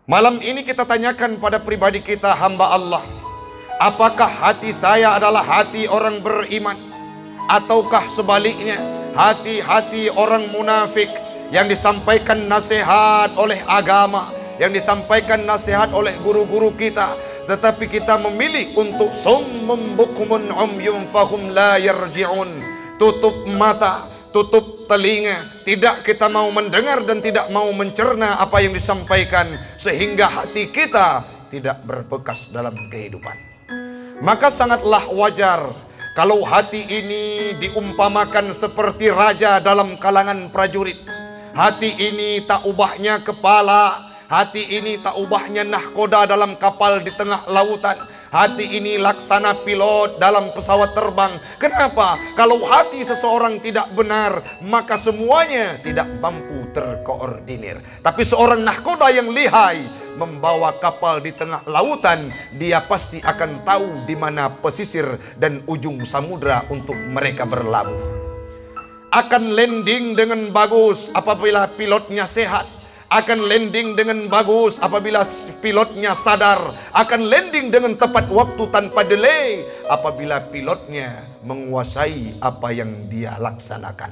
Malam ini kita tanyakan pada pribadi kita, hamba Allah, apakah hati saya adalah hati orang beriman, ataukah sebaliknya hati-hati orang munafik yang disampaikan nasihat oleh agama, yang disampaikan nasihat oleh guru-guru kita, tetapi kita memilih untuk summum bukmun umyun fahum la yarji'un, tutup mata, tutup telinga, tidak kita mau mendengar dan tidak mau mencerna apa yang disampaikan, sehingga hati kita tidak berbekas dalam kehidupan. Maka sangatlah wajar kalau hati ini diumpamakan seperti raja dalam kalangan prajurit. Hati ini tak ubahnya kepala, hati ini tak ubahnya nahkoda dalam kapal di tengah lautan. Hati ini laksana pilot dalam pesawat terbang. Kenapa? Kalau hati seseorang tidak benar, maka semuanya tidak mampu terkoordinir. Tapi seorang nahkoda yang lihai membawa kapal di tengah lautan, dia pasti akan tahu di mana pesisir dan ujung samudra untuk mereka berlabuh. Akan landing dengan bagus apabila pilotnya sehat, akan landing dengan bagus apabila pilotnya sadar, akan landing dengan tepat waktu tanpa delay apabila pilotnya menguasai apa yang dia laksanakan.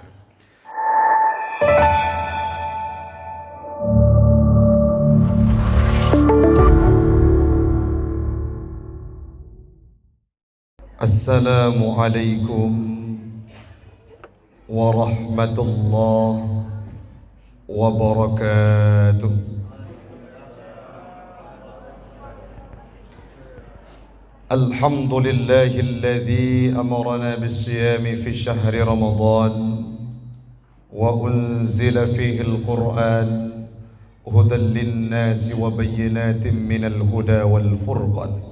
Assalamualaikum warahmatullahi wabarakatuh. Alhamdulillahilladzi amarna bis-siyami fi syahri Ramadan wa unzila fihi al-Qur'an hudan lin-nasi wa bayyinatin minal huda wal furqan.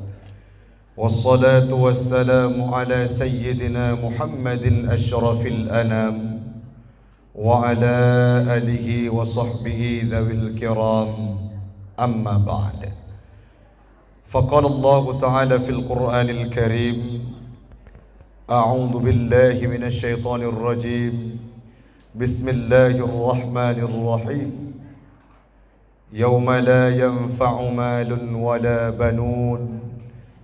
Wassalatu wassalamu ala sayyidina Muhammadin asyrafil anam wa ala alihi wa sahbihi dhawil kiram, amma ba'd. Faqala Allah ta'ala fil Qur'anil Karim, a'udzu billahi minasy syaithanir rajim, bismillahirrahmanirrahim, yauma la yanfa'u malun wala banun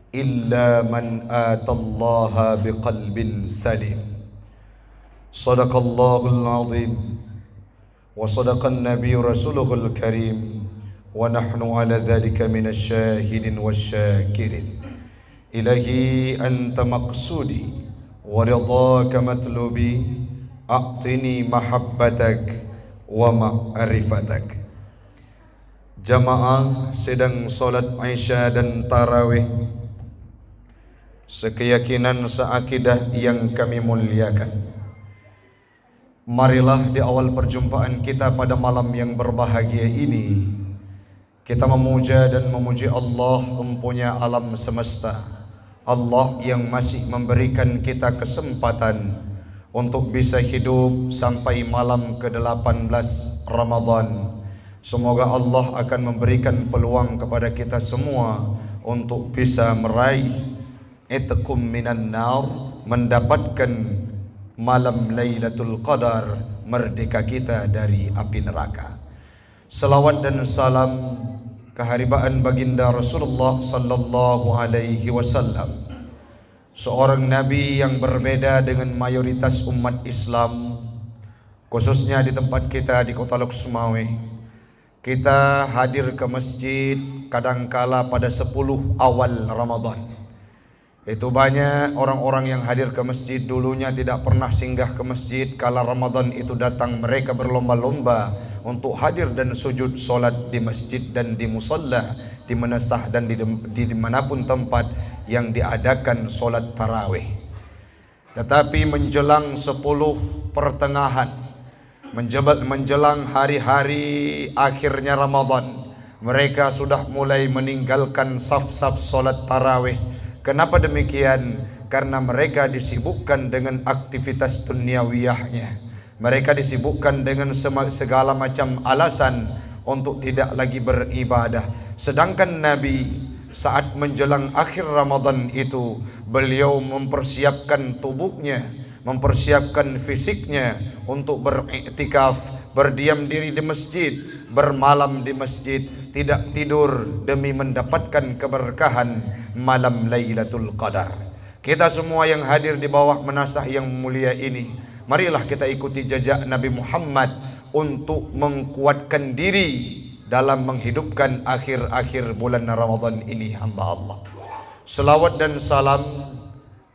illa man atallaha biqalbin salim. Sadaqallahul azim wa sadaqan nabiy rasuluhul karim wa nahnu ala dhalika minasy syahidin wasyakirin. Ilahi anta maqsudi wa ridhaka matlubi, a'tini mahabbatak wa ma'rifatak. Jamaah sedang solat Isya dan Tarawih, sekeyakinan seakidah yang kami muliakan, marilah di awal perjumpaan kita pada malam yang berbahagia ini, kita memuja dan memuji Allah empunya alam semesta, Allah yang masih memberikan kita kesempatan untuk bisa hidup sampai malam ke-18 Ramadan. Semoga Allah akan memberikan peluang kepada kita semua untuk bisa meraih itqum minan nar, mendapatkan malam Lailatul Qadar, merdeka kita dari api neraka. Salawat dan salam keharibaan baginda Rasulullah sallallahu alaihi wasallam, seorang nabi yang berbeda dengan mayoritas umat Islam, khususnya di tempat kita di Kota Lok Sumawe. Kita hadir ke masjid kadangkala pada 10 awal Ramadan. Itu banyak orang-orang yang hadir ke masjid, dulunya tidak pernah singgah ke masjid. Kala Ramadan itu datang, mereka berlomba-lomba untuk hadir dan sujud solat di masjid dan di musalla, di manasah dan di dimanapun tempat yang diadakan solat tarawih. Tetapi menjelang 10 pertengahan, menjelang hari-hari akhirnya Ramadan, mereka sudah mulai meninggalkan saf-saf solat tarawih. Kenapa demikian? Karena mereka disibukkan dengan aktivitas duniawiyahnya. Mereka disibukkan dengan segala macam alasan untuk tidak lagi beribadah. Sedangkan Nabi saat menjelang akhir Ramadan itu, beliau mempersiapkan tubuhnya, mempersiapkan fisiknya untuk beriktikaf, berdiam diri di masjid bermalam di masjid, tidak tidur demi mendapatkan keberkahan malam Lailatul Qadar. Kita semua yang hadir di bawah menasah yang mulia ini, marilah kita ikuti jejak Nabi Muhammad untuk mengkuatkan diri dalam menghidupkan akhir-akhir bulan Ramadan ini, hamba Allah. Selawat dan salam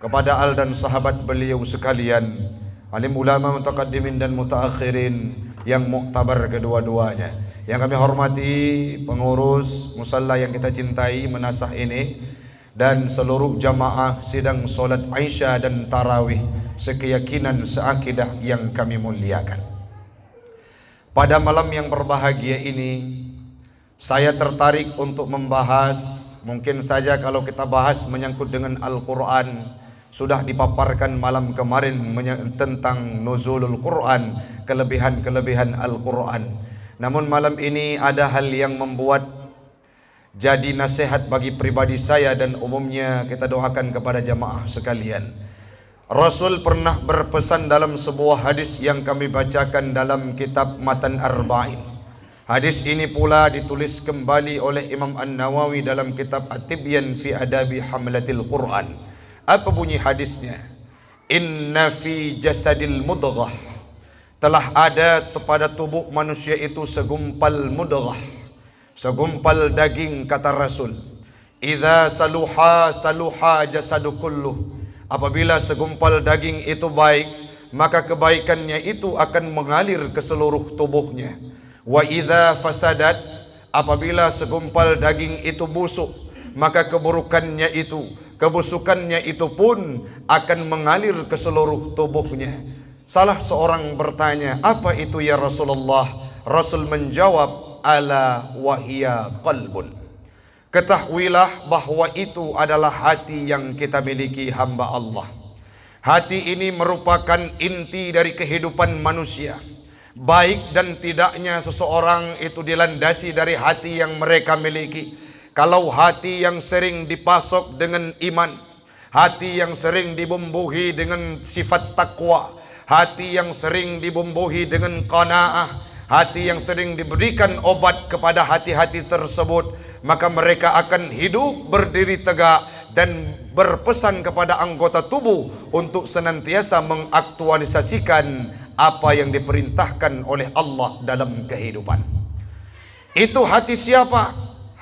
kepada al dan sahabat beliau sekalian, alim ulama mutaqaddimin dan mutaakhirin yang muktabar kedua-duanya. Yang kami hormati pengurus musalla yang kita cintai menasah ini, dan seluruh jamaah sidang solat Aisyah dan tarawih sekeyakinan seakidah yang kami muliakan. Pada malam yang berbahagia ini, saya tertarik untuk membahas, mungkin saja kalau kita bahas menyangkut dengan Al-Quran, sudah dipaparkan malam kemarin tentang nuzulul Quran, kelebihan-kelebihan Al-Quran. Namun malam ini ada hal yang membuat jadi nasihat bagi pribadi saya dan umumnya kita doakan kepada jamaah sekalian. Rasul pernah berpesan dalam sebuah hadis yang kami bacakan dalam kitab Matan Arba'in. Hadis ini pula ditulis kembali oleh Imam An-Nawawi dalam kitab At-Tibyan fi Adabi Hamlatil Quran. Apa bunyi hadisnya? Inna fi jasadil mudghah, telah ada pada tubuh manusia itu segumpal mudghah, segumpal daging, kata Rasul. Idza saluha saluha jasadu kulluh. Apabila segumpal daging itu baik, maka kebaikannya itu akan mengalir ke seluruh tubuhnya. Wa idza fasadat, apabila segumpal daging itu busuk, maka keburukannya itu, kebusukannya itu pun akan mengalir ke seluruh tubuhnya. Salah seorang bertanya, apa itu ya Rasulullah? Rasul menjawab, ala wahia qalbun. Ketahuilah bahwa itu adalah hati yang kita miliki, hamba Allah. Hati ini merupakan inti dari kehidupan manusia. Baik dan tidaknya seseorang itu dilandasi dari hati yang mereka miliki. Kalau hati yang sering dipasok dengan iman, hati yang sering dibumbuhi dengan sifat takwa, hati yang sering dibumbuhi dengan qanaah, hati yang sering diberikan obat kepada hati-hati tersebut, maka mereka akan hidup berdiri tegak dan berpesan kepada anggota tubuh untuk senantiasa mengaktualisasikan apa yang diperintahkan oleh Allah dalam kehidupan. Itu hati siapa?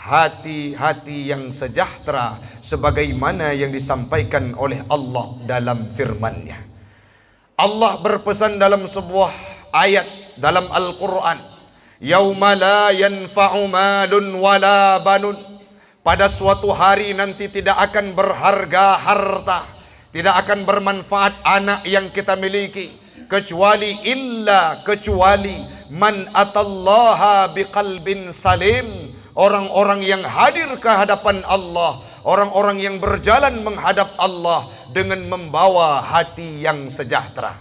Hati-hati yang sejahtera, sebagaimana yang disampaikan oleh Allah dalam firman-Nya. Allah berpesan dalam sebuah ayat dalam Al-Quran, yauma la yanfa'u malun wala banun. Pada suatu hari nanti tidak akan berharga harta, tidak akan bermanfaat anak yang kita miliki, kecuali man atallaha biqalbin salim, orang-orang yang hadir ke hadapan Allah, orang-orang yang berjalan menghadap Allah dengan membawa hati yang sejahtera.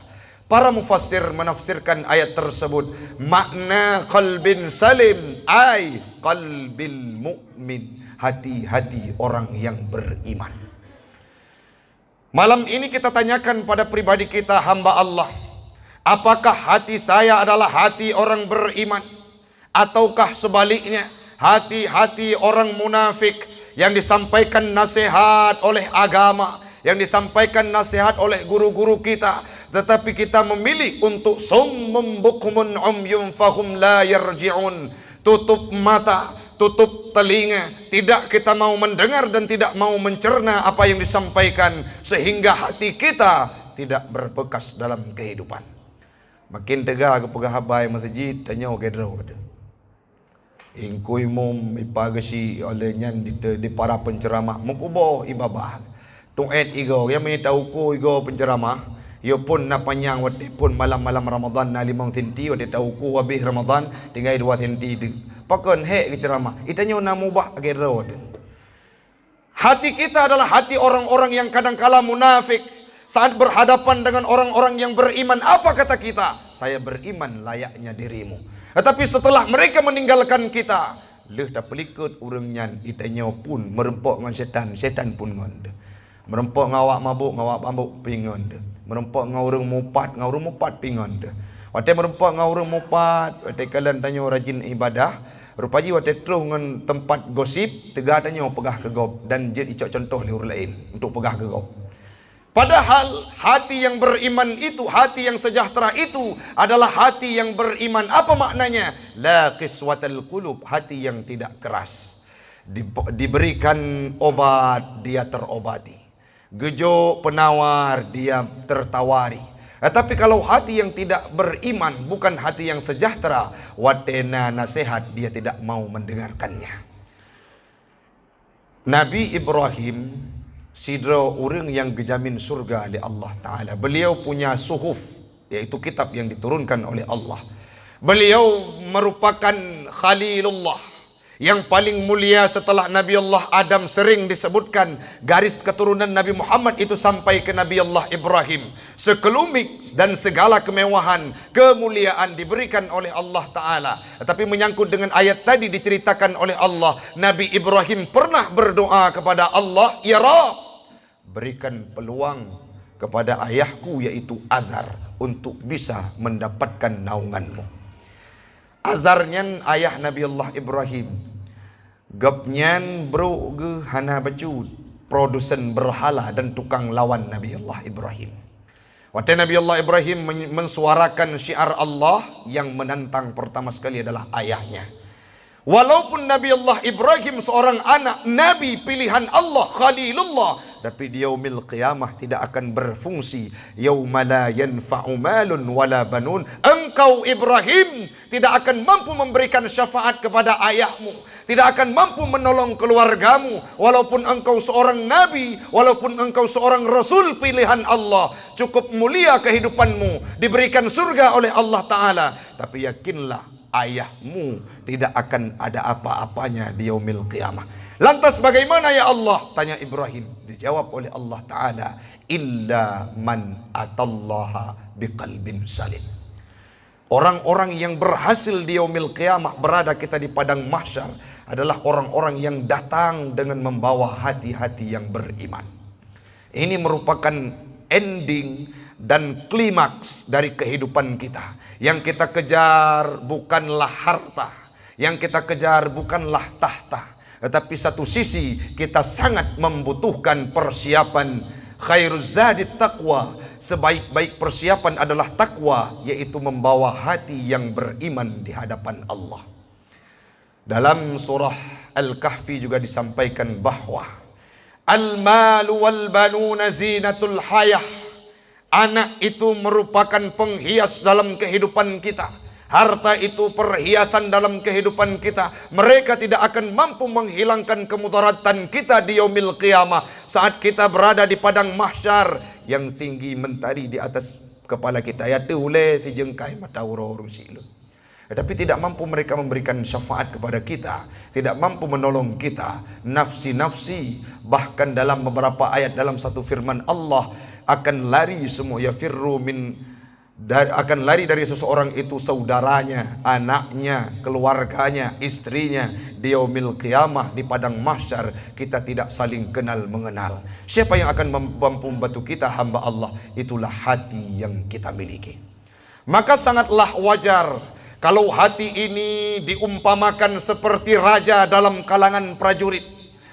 Para mufassir menafsirkan ayat tersebut, makna qalbin salim ay qalbil mu'min, hati-hati orang yang beriman. Malam ini kita tanyakan pada pribadi kita, hamba Allah, apakah hati saya adalah hati orang beriman, ataukah sebaliknya hati-hati orang munafik yang disampaikan nasihat oleh agama, yang disampaikan nasihat oleh guru-guru kita, tetapi kita memilih untuk summum bukmun umyun fahum la yarji'un, tutup mata, tutup telinga, tidak kita mau mendengar dan tidak mau mencerna apa yang disampaikan, sehingga hati kita tidak berbekas dalam kehidupan. Makin tegak ke pegahabai masjid tanya ogedro ada. Ingkui mum ipagasi olehnya di para penceramah mengubah ibabah. Tuet igo yang tahu ko igo penceramah. Yo pun na panjang wate pun malam-malam Ramadan na 5 senti wate tahu ko habis Ramadan tinggal 2 senti de. Pakon he ceramah. Itanya na mubah agero de. Hati kita adalah hati orang-orang yang kadangkala munafik. Saat berhadapan dengan orang-orang yang beriman, apa kata kita? Saya beriman layaknya dirimu. Tetapi setelah mereka meninggalkan kita, leh tak pelikut urangnya itanya pun merempok dengan setan, setan pun ngonde. Merempok ngawak mabuk, ngawak mabuk pingonde. Merempok ngawurung mupat, ngawurung mupat pingonde. Wate merupa ngaurang mopat, wate kalian tanya rajin ibadah, rupaji wate terus dengan tempat gosip, tegak tanya pegah ke gob dan jid icok contoh liur lain untuk pegah ke gob. Padahal hati yang beriman itu, hati yang sejahtera itu adalah hati yang beriman. Apa maknanya? La qiswatal qulub, hati yang tidak keras. Diberikan obat, dia terobati. Gejo penawar, dia tertawari. Tapi kalau hati yang tidak beriman, bukan hati yang sejahtera, watena nasihat, dia tidak mau mendengarkannya. Nabi Ibrahim sidro orang yang gejamin surga oleh Allah Ta'ala. Beliau punya suhuf, yaitu kitab yang diturunkan oleh Allah. Beliau merupakan Khalilullah, yang paling mulia setelah Nabi Allah Adam. Sering disebutkan garis keturunan Nabi Muhammad itu sampai ke Nabi Allah Ibrahim. Sekelumit dan segala kemewahan, kemuliaan diberikan oleh Allah Ta'ala. Tetapi menyangkut dengan ayat tadi diceritakan oleh Allah, Nabi Ibrahim pernah berdoa kepada Allah, Ya Rabb, berikan peluang kepada ayahku yaitu Azar untuk bisa mendapatkan naunganmu. Azarnyan ayah Nabi Allah Ibrahim. Gapnyan bro ge hana baju produsen berhala dan tukang lawan Nabi Allah Ibrahim. Waktu Nabi Allah Ibrahim mensuarakan syiar Allah, yang menantang pertama sekali adalah ayahnya. Walaupun Nabi Allah Ibrahim seorang anak Nabi pilihan Allah, Khalilullah, tapi di yaumil qiyamah tidak akan berfungsi. Yauma la yanfa'u malun wala banun. Engkau Ibrahim tidak akan mampu memberikan syafaat kepada ayahmu, tidak akan mampu menolong keluargamu, walaupun engkau seorang nabi, walaupun engkau seorang rasul pilihan Allah. Cukup mulia kehidupanmu, diberikan surga oleh Allah Ta'ala, tapi yakinlah ayahmu tidak akan ada apa-apanya di yaumil qiyamah. Lantas bagaimana ya Allah? Tanya Ibrahim. Dijawab oleh Allah Ta'ala, illa man atallaha biqalbin salim. Orang-orang yang berhasil di yaumil qiyamah, berada kita di padang mahsyar, adalah orang-orang yang datang dengan membawa hati-hati yang beriman. Ini merupakan ending dan klimaks dari kehidupan kita. Yang kita kejar bukanlah harta, yang kita kejar bukanlah tahta, tetapi satu sisi kita sangat membutuhkan persiapan. Khairuz zadit taqwa, sebaik-baik persiapan adalah takwa, yaitu membawa hati yang beriman di hadapan Allah. Dalam surah Al-Kahfi juga disampaikan bahwa al-malu wal banuna zinatul hayah. Anak itu merupakan penghias dalam kehidupan kita. Harta itu perhiasan dalam kehidupan kita. Mereka tidak akan mampu menghilangkan kemudaratan kita di yaumil qiyamah. Saat kita berada di padang mahsyar yang tinggi mentari di atas kepala kita. Ya tehule ti jengkai mata urung silun. Tetapi tidak mampu mereka memberikan syafaat kepada kita, tidak mampu menolong kita. Nafsi-nafsi, bahkan dalam beberapa ayat dalam satu firman Allah, akan lari semua, akan lari dari seseorang itu saudaranya, anaknya, keluarganya, istrinya. Di yaumil qiyamah, di padang mahsyar, kita tidak saling kenal mengenal. Siapa yang akan mampu membantu kita? Hamba Allah. Itulah hati yang kita miliki. Maka sangatlah wajar kalau hati ini diumpamakan seperti raja dalam kalangan prajurit.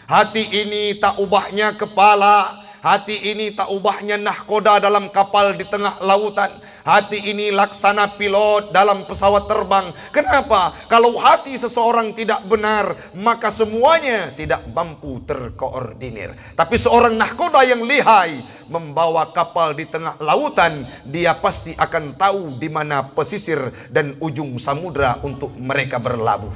Hati ini tak ubahnya kepala, hati ini tak ubahnya nahkoda dalam kapal di tengah lautan. Hati ini laksana pilot dalam pesawat terbang. Kenapa? Kalau hati seseorang tidak benar, maka semuanya tidak mampu terkoordinir. Tapi seorang nahkoda yang lihai membawa kapal di tengah lautan, dia pasti akan tahu di mana pesisir dan ujung samudra untuk mereka berlabuh.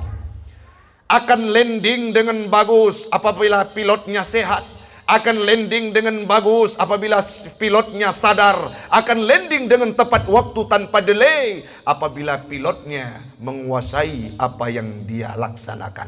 Akan landing dengan bagus apabila pilotnya sehat. Akan landing dengan bagus apabila pilotnya sadar. Akan landing dengan tepat waktu tanpa delay apabila pilotnya menguasai apa yang dia laksanakan.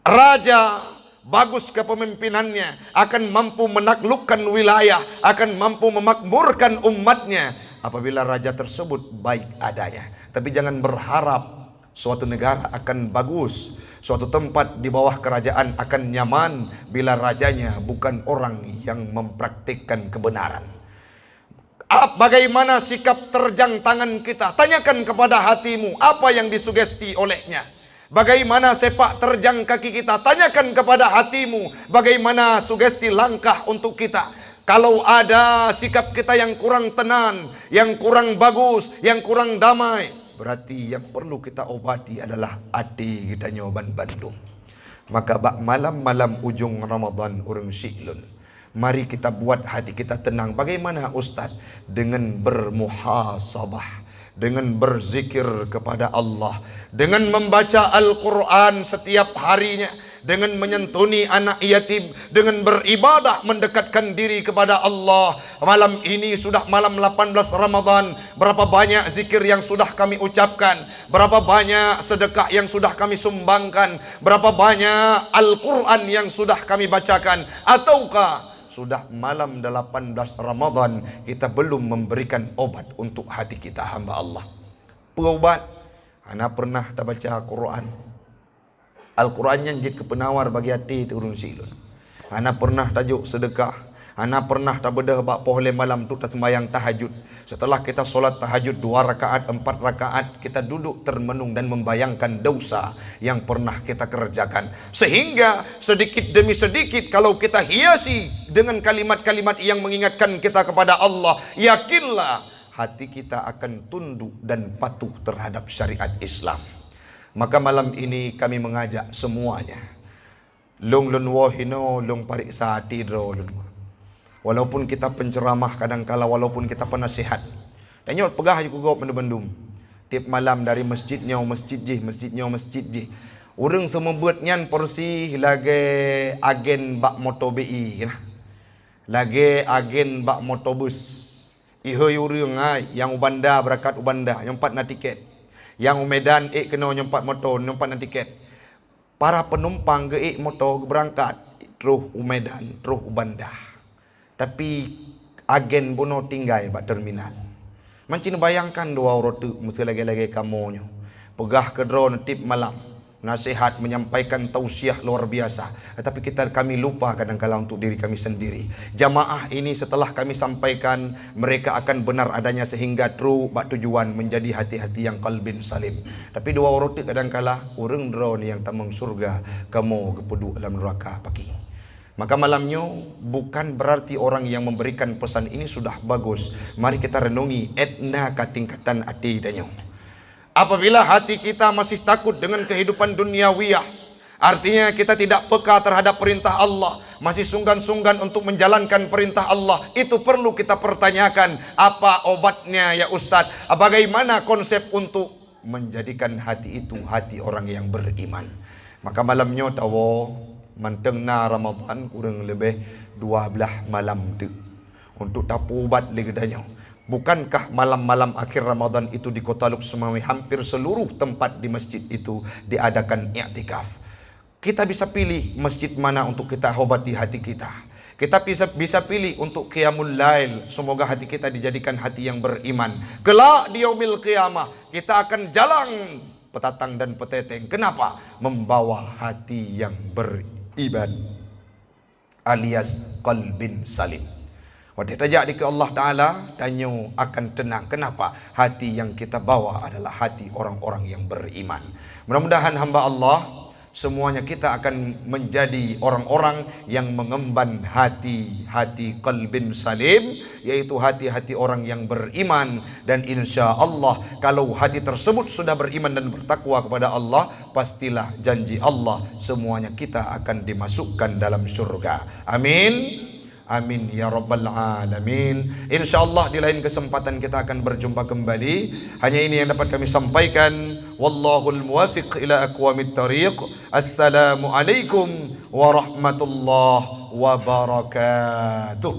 Raja bagus kepemimpinannya, akan mampu menaklukkan wilayah, akan mampu memakmurkan umatnya apabila raja tersebut baik adanya. Tapi jangan berharap suatu negara akan bagus, suatu tempat di bawah kerajaan akan nyaman bila rajanya bukan orang yang mempraktikkan kebenaran. Bagaimana sikap terjang tangan kita? Tanyakan kepada hatimu, apa yang disugesti olehnya? Bagaimana sepak terjang kaki kita? Tanyakan kepada hatimu, bagaimana sugesti langkah untuk kita? Kalau ada sikap kita yang kurang tenang, yang kurang bagus, yang kurang damai, berarti yang perlu kita obati adalah hati kita nyoban Bandung. Maka bak malam-malam ujung Ramadan urang syi'lun, mari kita buat hati kita tenang. Bagaimana Ustaz? Dengan bermuhasabah, dengan berzikir kepada Allah, dengan membaca Al-Quran setiap harinya, dengan menyentuni anak yatim, dengan beribadah mendekatkan diri kepada Allah. Malam ini sudah malam 18 Ramadan. Berapa banyak zikir yang sudah kami ucapkan, berapa banyak sedekah yang sudah kami sumbangkan, berapa banyak Al-Quran yang sudah kami bacakan. Ataukah sudah malam 18 Ramadan kita belum memberikan obat untuk hati kita hamba Allah? Perobat, ana pernah tak baca Al-Quran. Al-Quran yang jadi penawar bagi hati urang silun. Ana pernah tajuk sedekah. Ana pernah tak bedah bak pohle malam tu tak sembahyang tahajud. Setelah kita solat tahajud 2 rakaat, 4 rakaat, kita duduk termenung dan membayangkan dosa yang pernah kita kerjakan. Sehingga sedikit demi sedikit kalau kita hiasi dengan kalimat-kalimat yang mengingatkan kita kepada Allah, yakinlah hati kita akan tunduk dan patuh terhadap syariat Islam. Maka malam ini kami mengajak semuanya, long lun wahino long parik saati dro lun. Walaupun kita penceramah kadang-kala, walaupun kita penasihat, tanyot pegah juga bandum-bandum. Tiap malam dari masjidnya masjid je. Urang semua buat nyan porsi lagi agen bak motor BI kena. Lagi agen bak motobus. Ihoy urang yang ubanda berangkat ubanda nyompat na tiket. Yang Medan kena nyompat motor, nyompat na tiket. Para penumpang ke motor berangkat terus Medan, terus ubanda. Tapi agen bono tinggal bak terminal. Mancin bayangkan 2 orang tu mesti lagi-lagi kamunya. Pegah ke drone tip malam. Nasihat menyampaikan tausiah luar biasa. Tetapi kami lupa kadang-kala untuk diri kami sendiri. Jamaah ini setelah kami sampaikan, mereka akan benar adanya sehingga true bak tujuan menjadi hati-hati yang qalbin salim. Tapi 2 orang tu kadang-kala urang drone yang tamang surga, kamu kepedu dalam neraka pagi. Maka malamnya bukan berarti orang yang memberikan pesan ini sudah bagus. Mari kita renungi etna katingkatan hati danyo. Apabila hati kita masih takut dengan kehidupan duniawiyah, artinya kita tidak peka terhadap perintah Allah, masih sungkan-sungkan untuk menjalankan perintah Allah. Itu perlu kita pertanyakan, apa obatnya ya Ustadz? Bagaimana konsep untuk menjadikan hati itu hati orang yang beriman? Maka malamnya tahu mantengna Ramadan kurang lebih 12 malam tu untuk tapu ubat lagi danyo. Bukankah malam-malam akhir Ramadan itu di Kota Luk Sumawi hampir seluruh tempat di masjid itu diadakan i'tikaf? Kita bisa pilih masjid mana untuk kita obati hati kita. Kita bisa pilih untuk qiyamul lail. Semoga hati kita dijadikan hati yang beriman. Kelak di yaumil qiyamah kita akan jalan petatang dan peteteng. Kenapa? Membawa hati yang beriman alias qalbin salim. Waktu tajak di ke Allah Ta'ala, danyo akan tenang. Kenapa? Hati yang kita bawa adalah hati orang-orang yang beriman. Mudah-mudahan hamba Allah, semuanya kita akan menjadi orang-orang yang mengemban hati-hati qalbin salim, yaitu hati-hati orang yang beriman. Dan insya Allah, kalau hati tersebut sudah beriman dan bertakwa kepada Allah, pastilah janji Allah, semuanya kita akan dimasukkan dalam surga. Amin. Amin ya rabbal alamin. InsyaAllah di lain kesempatan kita akan berjumpa kembali. Hanya ini yang dapat kami sampaikan. Wallahul muwafiq ila aqwamit tariq. Assalamualaikum warahmatullahi wabarakatuh.